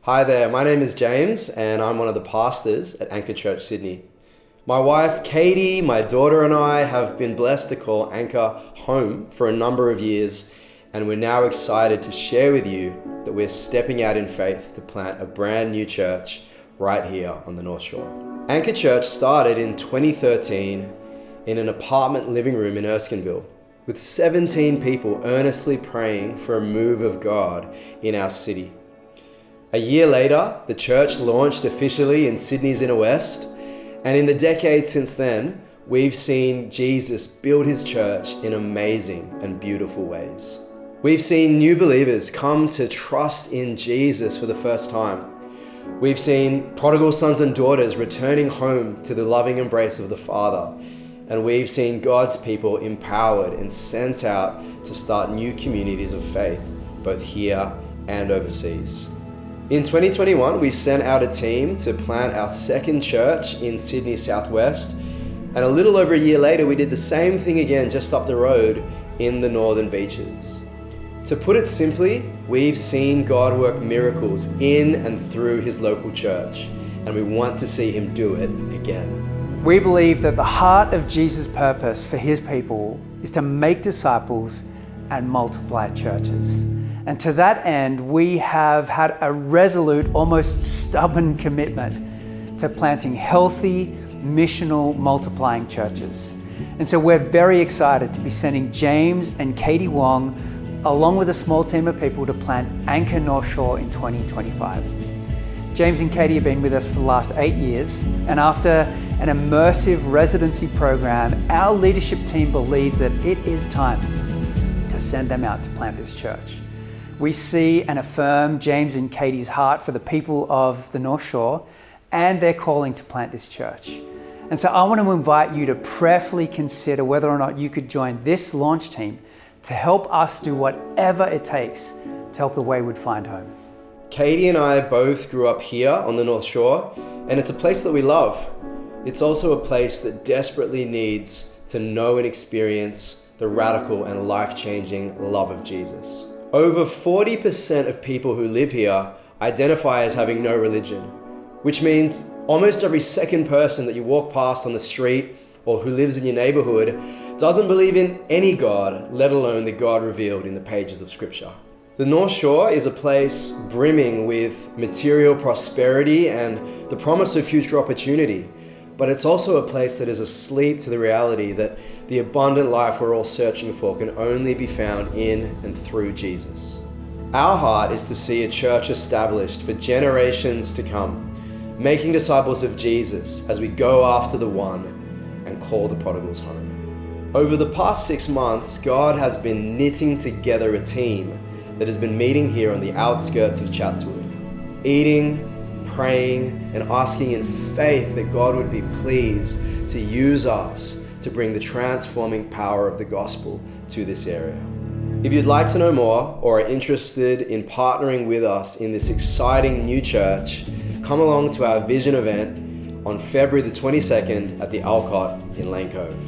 Hi there, my name is James and I'm one of the pastors at Anchor Church Sydney. My wife Katie, my daughter and I have been blessed to call Anchor home for a number of years, and we're now excited to share with you that we're stepping out in faith to plant a brand new church right here on the North Shore. Anchor Church started in 2013 in an apartment living room in Erskineville, with 17 people earnestly praying for a move of God in our city. A year later, the church launched officially in Sydney's Inner West, and in the decades since then, we've seen Jesus build his church in amazing and beautiful ways. We've seen new believers come to trust in Jesus for the first time. We've seen prodigal sons and daughters returning home to the loving embrace of the Father, and we've seen God's people empowered and sent out to start new communities of faith, both here and overseas. In 2021, we sent out a team to plant our second church in Sydney Southwest, and a little over a year later, we did the same thing again just up the road in the Northern Beaches. To put it simply, we've seen God work miracles in and through his local church, and we want to see him do it again. We believe that the heart of Jesus' purpose for his people is to make disciples and multiply churches. And to that end, we have had a resolute, almost stubborn commitment to planting healthy, missional, multiplying churches. And so we're very excited to be sending James and Katie Wong, along with a small team of people, to plant Anchor North Shore in 2025. James and Katie have been with us for the last 8 years, and after an immersive residency program, our leadership team believes that it is time to send them out to plant this church. We see and affirm James and Katie's heart for the people of the North Shore and their calling to plant this church. And so I want to invite you to prayerfully consider whether or not you could join this launch team to help us do whatever it takes to help the wayward find home. Katie and I both grew up here on the North Shore, and it's a place that we love. It's also a place that desperately needs to know and experience the radical and life-changing love of Jesus. Over 40% of people who live here identify as having no religion, which means almost every second person that you walk past on the street or who lives in your neighborhood doesn't believe in any God, let alone the God revealed in the pages of Scripture. The North Shore is a place brimming with material prosperity and the promise of future opportunity, but it's also a place that is asleep to the reality that the abundant life we're all searching for can only be found in and through Jesus. Our heart is to see a church established for generations to come, making disciples of Jesus as we go after the one and call the prodigals home. Over the past 6 months, God has been knitting together a team that has been meeting here on the outskirts of Chatswood, eating, praying, and asking in faith that God would be pleased to use us to bring the transforming power of the gospel to this area. If you'd like to know more or are interested in partnering with us in this exciting new church, come along to our Vision event on February the 22nd at the Alcott in Lane Cove.